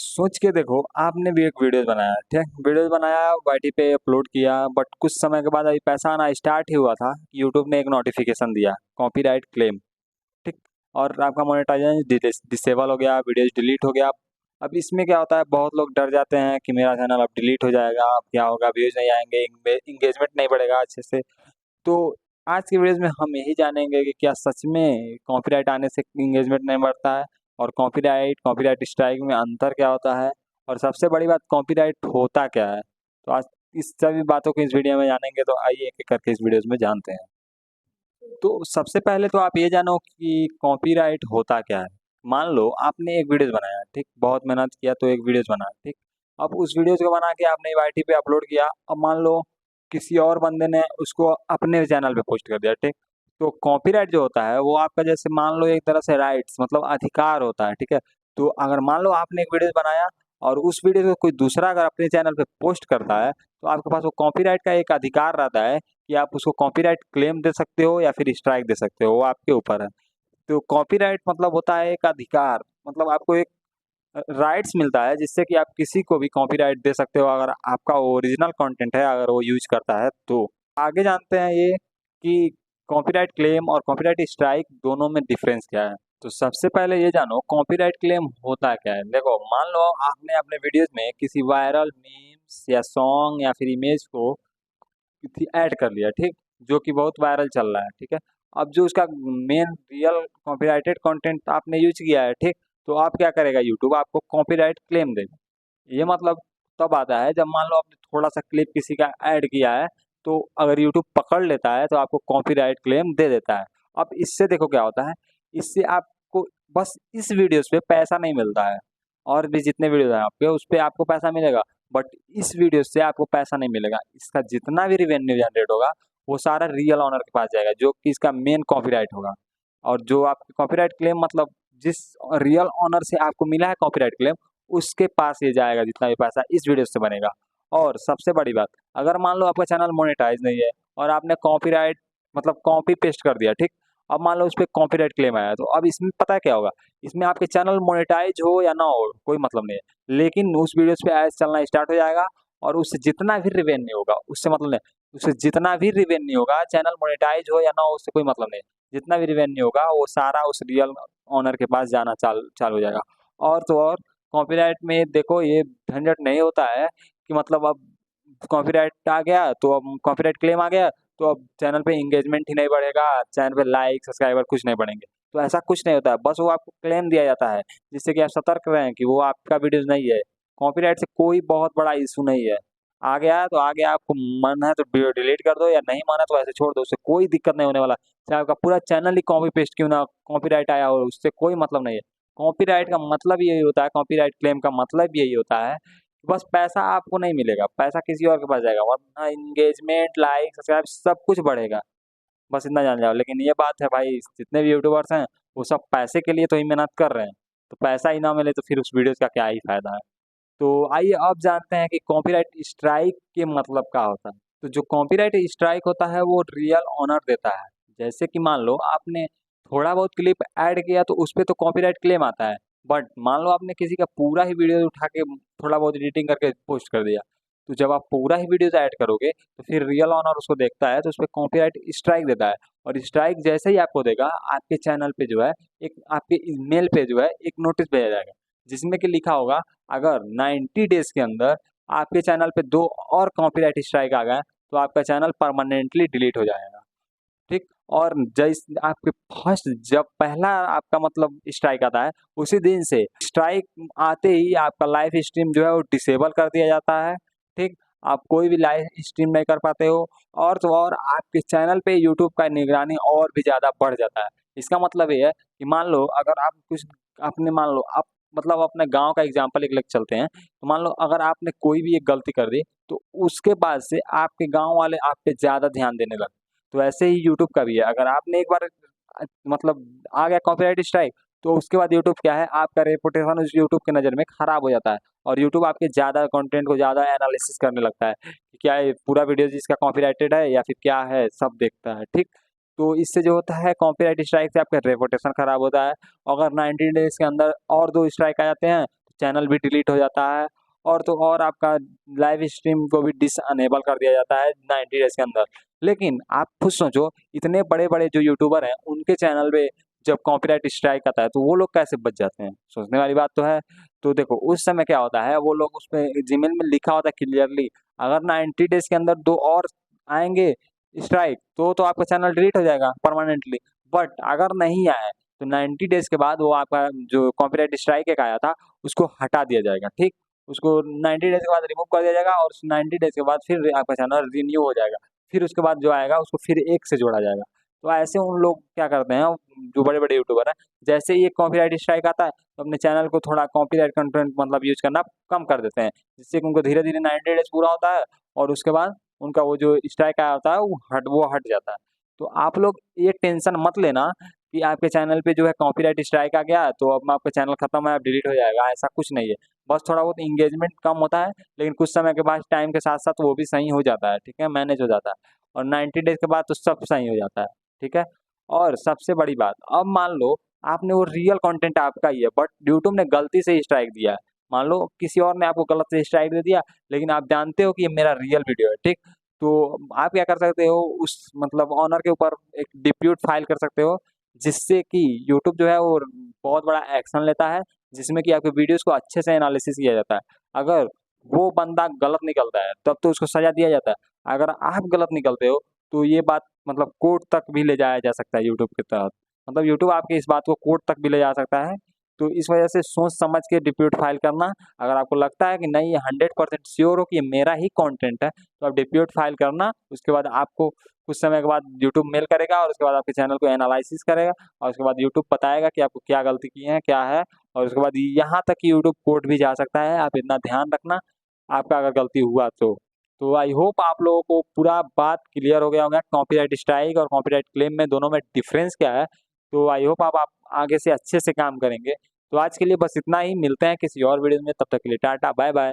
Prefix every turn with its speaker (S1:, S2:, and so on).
S1: सोच के देखो, आपने भी एक वीडियो बनाया, ठीक, वीडियो बनाया, वाईटी पे अपलोड किया, बट कुछ समय के बाद अभी पैसा आना स्टार्ट ही हुआ था। यूट्यूब ने एक नोटिफिकेशन दिया, कॉपीराइट क्लेम, ठीक। और आपका मोनेटाइजेशन डिसेबल हो गया, वीडियोज डिलीट हो गया। अब इसमें क्या होता है, बहुत लोग डर जाते हैं कि मेरा चैनल अब डिलीट हो जाएगा, अब क्या होगा, व्यूज नहीं आएंगे, इंगेजमेंट नहीं बढ़ेगा अच्छे से। तो आज की वीडियोस में हम यही जानेंगे कि क्या सच में कॉपीराइट आने से इंगेजमेंट नहीं बढ़ता है, और कॉपीराइट स्ट्राइक में अंतर क्या होता है, और सबसे बड़ी बात, कॉपीराइट होता क्या है। तो आज इस सभी बातों को इस वीडियो में जानेंगे, तो आइए एक एक करके इस वीडियोस में जानते हैं। तो सबसे पहले तो आप ये जानो कि कॉपीराइट होता क्या है। मान लो आपने एक वीडियोस बनाया, ठीक, बहुत मेहनत किया तो एक वीडियोस बनाया, ठीक। अब उस वीडियोस को बना के आपने वाईटी पे अपलोड किया। अब मान लो किसी और बंदे ने उसको अपने चैनल पे पोस्ट कर दिया, ठीक। तो कॉपीराइट जो होता है वो आपका, जैसे मान लो एक तरह से राइट्स मतलब अधिकार होता है, ठीक है। तो अगर मान लो आपने एक वीडियो बनाया और उस वीडियो को कोई दूसरा अगर अपने चैनल पे पोस्ट करता है, तो आपके पास वो कॉपीराइट का एक अधिकार रहता है कि आप उसको कॉपीराइट क्लेम दे सकते हो या फिर स्ट्राइक दे सकते हो, वो आपके ऊपर है। तो कॉपीराइट मतलब होता है एक अधिकार, मतलब आपको एक राइट्स मिलता है जिससे कि आप किसी को भी कॉपीराइट दे सकते हो, अगर आपका ओरिजिनल कंटेंट है, अगर वो यूज करता है तो। आगे जानते हैं ये कि कॉपीराइट क्लेम और कॉपीराइट स्ट्राइक दोनों में डिफरेंस क्या है। तो सबसे पहले ये जानो कॉपीराइट क्लेम होता क्या है। देखो, मान लो आपने अपने वीडियोस में किसी वायरल मीम्स या सॉन्ग या फिर इमेज को ऐड कर लिया, ठीक, जो कि बहुत वायरल चल रहा है, ठीक है। अब जो उसका मेन रियल कॉपीराइटेड कंटेंट आपने यूज किया है, ठीक, तो आप क्या करेगा, यूट्यूब आपको कॉपीराइट क्लेम देगा। ये मतलब तब आता है जब मान लो आपने थोड़ा सा क्लिप किसी का ऐड किया है, तो अगर यूट्यूब पकड़ लेता है तो आपको कॉपीराइट क्लेम दे देता है। अब इससे देखो क्या होता है, इससे आपको बस इस वीडियोस पे पैसा नहीं मिलता है, और भी जितने वीडियो हैं आपके उस पे आपको पैसा मिलेगा, बट इस वीडियो से आपको पैसा नहीं मिलेगा। इसका जितना भी रिवेन्यू जनरेट होगा वो सारा रियल ऑनर के पास जाएगा, जो कि इसका मेन कॉपीराइट होगा। और जो आपकी कॉपीराइट क्लेम मतलब जिस रियल ऑनर से आपको मिला है कॉपीराइट क्लेम, उसके पास ये जाएगा जितना भी पैसा इस वीडियो से बनेगा। और सबसे बड़ी बात, अगर मान लो आपका चैनल मोनेटाइज नहीं है और आपने कॉपीराइट मतलब कॉपी पेस्ट कर दिया, ठीक। अब मान लो उस पर कॉपीराइट क्लेम आया, तो अब इसमें पता है क्या होगा, इसमें आपके चैनल मोनेटाइज हो या ना हो कोई मतलब नहीं है, लेकिन उस वीडियोस पे एड्स चलना स्टार्ट हो जाएगा, और उससे जितना भी रिवेन्यू होगा उससे मतलब नहीं, उससे जितना भी रिवेन्यू होगा, चैनल मोनेटाइज हो या ना हो उससे कोई मतलब नहीं, जितना भी रिवेन्यू होगा वो सारा उस रियल ऑनर के पास जाना चालू हो जाएगा। और तो और कॉपीराइट में देखो ये झंझट नहीं होता है कि मतलब अब कॉपीराइट आ गया तो अब कॉपीराइट क्लेम आ गया तो अब चैनल पे इंगेजमेंट ही नहीं बढ़ेगा, चैनल पे लाइक सब्सक्राइबर कुछ नहीं बढ़ेंगे। तो ऐसा कुछ नहीं होता है, बस वो आपको क्लेम दिया जाता है जिससे कि आप सतर्क रहें कि वो आपका वीडियोज नहीं है। कॉपीराइट से कोई बहुत बड़ा इशू नहीं है, आ गया तो आ गया, आपको मन है तो वीडियो डिलीट कर दो, या नहीं माना तो ऐसे छोड़ दो, उससे कोई दिक्कत नहीं होने वाला। चाहे आपका पूरा चैनल ही कॉपी पेस्ट क्यों ना, कॉपीराइट आया हो उससे कोई मतलब नहीं है। कॉपीराइट का मतलब यही होता है, कॉपीराइट क्लेम का मतलब यही होता है, बस पैसा आपको नहीं मिलेगा, पैसा किसी और के पास जाएगा, वरना इंगेजमेंट लाइक सब्सक्राइब सब कुछ बढ़ेगा। बस इतना जान जाओ। लेकिन ये बात है भाई, जितने भी यूट्यूबर्स हैं वो सब पैसे के लिए तो ही मेहनत कर रहे हैं, तो पैसा ही ना मिले तो फिर उस वीडियोस का क्या ही फायदा है। तो आइए अब जानते हैं कि कॉपीराइट स्ट्राइक के मतलब क्या होता है। तो जो कॉपीराइट स्ट्राइक होता है वो रियल ऑनर देता है। जैसे कि मान लो आपने थोड़ा बहुत क्लिप ऐड किया तो उस पे तो कॉपीराइट क्लेम आता है, बट मान लो आपने किसी का पूरा ही वीडियो उठा के थोड़ा बहुत एडिटिंग करके पोस्ट कर दिया, तो जब आप पूरा ही वीडियोस ऐड करोगे तो फिर रियल ऑनर उसको देखता है तो उस पर कॉपीराइट स्ट्राइक देता है। और स्ट्राइक जैसे ही आपको देगा, आपके चैनल पे जो है एक आपके ईमेल पे जो है एक नोटिस भेजा जाएगा, जिसमें कि लिखा होगा अगर 90 डेज के अंदर आपके चैनल पे 2 और कॉपीराइट स्ट्राइक आ गए तो आपका चैनल परमानेंटली डिलीट हो जाएगा, ठीक। और जैस आपके फर्स्ट जब पहला आपका मतलब स्ट्राइक आता है, उसी दिन से स्ट्राइक आते ही आपका लाइव स्ट्रीम जो है वो डिसेबल कर दिया जाता है, ठीक। आप कोई भी लाइव स्ट्रीम नहीं कर पाते हो, और तो और आपके चैनल पे यूट्यूब का निगरानी और भी ज़्यादा बढ़ जाता है। इसका मतलब ये है कि मान लो अगर आप कुछ आपने मान लो आप मतलब अपने गाँव का एग्ज़ाम्पल एक लेके चलते हैं, तो मान लो अगर आपने कोई भी एक गलती कर दी, तो उसके बाद से आपके गाँव वाले आप पे ज़्यादा ध्यान देने लगते। तो ऐसे ही यूट्यूब का भी है, अगर आपने एक बार मतलब आ गया कॉपीराइट स्ट्राइक, तो उसके बाद यूट्यूब क्या है, आपका रेपुटेशन उस यूट्यूब की नज़र में खराब हो जाता है, और यूट्यूब आपके ज़्यादा कंटेंट को ज़्यादा एनालिसिस करने लगता है कि क्या ये पूरा वीडियो जिसका कॉपीराइटेड है या फिर क्या है, सब देखता है, ठीक। तो इससे जो होता है कॉपीराइट स्ट्राइक से आपका रेपुटेशन खराब होता है। अगर 90 डेज के अंदर और 2 स्ट्राइक आ जाते हैं, तो चैनल भी डिलीट हो जाता है, और तो और आपका लाइव स्ट्रीम को भी डिसअनेबल कर दिया जाता है 90 डेज़ के अंदर। लेकिन आप खुद सोचो, इतने बड़े-बड़े जो यूट्यूबर हैं, उनके चैनल पे जब कॉपीराइट स्ट्राइक आता है, तो वो लोग कैसे बच जाते हैं? सोचने वाली बात तो है। तो देखो, उस समय क्या होता है, वो लोग उसपे जीमेल में लिखा होता है क्लियरली, अगर 90 डेज़ के अंदर 2 और आएँगे स्ट्राइक, तो आपका चैनल डिलीट हो जाएगा परमानेंटली। बट अगर नहीं आए, तो 90 डेज़ के बाद वो आपका जो कॉपीराइट स्ट्राइक एक आया था, उसको हटा दिया जाएगा, ठीक? उसको 90 डेज़ के बाद रिमूव कर दिया जाएगा, और उस 90 डेज़ के बाद फिर आपका चैनल रिन्यू हो जाएगा। फिर उसके बाद जो आएगा, उसको फिर एक से जोड़ा जाएगा। तो ऐसे उन लोग क्या करते हैं, जो बड़े-बड़े यूट्यूबर हैं, जैसे ही एक कॉपीराइट स्ट्राइक आता है, तो अपने चैनल को थोड़ा कॉपीराइट कंटेंट मतलब यूज़ करना कम कर देते हैं, जिससे कि उनको धीरे-धीरे 90 डेज़ पूरा होता है, और उसके बाद उनका वो जो स्ट्राइक आया होता है, वो हट जाता है। तो आप लोग ये टेंशन मत लेना कि आपके चैनल पे जो है कॉपीराइट स्ट्राइक आ गया, तो अब आपका चैनल खत्म है, अब डिलीट हो जाएगा, ऐसा कुछ नहीं है। बस थोड़ा बहुत एंगेजमेंट कम होता है, लेकिन कुछ समय के बाद टाइम के साथ-साथ वो भी सही हो जाता है, ठीक है? मैनेज हो जाता है, और 90 डेज़ के बाद तो सब सही हो जाता है, ठीक है? और सबसे बड़ी बात, अब मान लो आपने वो रियल कंटेंट आपका ही है, बट यूट्यूब ने गलती से स्ट्राइक दिया है। मान लो किसी और ने आपको गलत से स्ट्राइक दे दिया, लेकिन आप जानते हो कि ये मेरा रियल वीडियो है, ठीक? तो आप क्या कर सकते हो, उस मतलब ओनर के ऊपर एक डिस्प्यूट फाइल कर सकते हो, जिससे कि यूट्यूब जो है वो बहुत बड़ा एक्शन लेता है, जिसमें कि आपके वीडियोज़ को अच्छे से एनालिसिस किया जाता है। अगर वो बंदा गलत निकलता है, तब तो उसको सज़ा दिया जाता है। अगर आप गलत निकलते हो, तो ये बात मतलब कोर्ट तक भी ले जाया जा सकता है यूट्यूब के तहत। मतलब यूट्यूब आपकी इस बात को कोर्ट तक भी ले जा सकता है। तो इस वजह से सोच समझ के डिस्प्यूट फाइल करना, अगर आपको लगता है कि नहीं, ये 100% श्योर हो कि ये मेरा ही कंटेंट है, तो आप डिस्प्यूट फाइल करना। उसके बाद आपको कुछ समय के बाद यूट्यूब मेल करेगा, और उसके बाद आपके चैनल को एनालिसिस करेगा, और उसके बाद यूट्यूब बताएगा कि आपको क्या गलती की है, क्या है, और उसके बाद यहाँ तक कि यूट्यूब कोर्ट भी जा सकता है। आप इतना ध्यान रखना, आपका अगर गलती हुआ तो। तो आई होप आप लोगों को पूरा बात क्लियर हो गया होगा, कॉपीराइट स्ट्राइक और कॉपीराइट क्लेम में दोनों में डिफरेंस क्या है। तो आई होप आप आगे से अच्छे से काम करेंगे। तो आज के लिए बस इतना ही, मिलते हैं किसी और वीडियो में, तब तक के लिए टाटा, बाय बाय।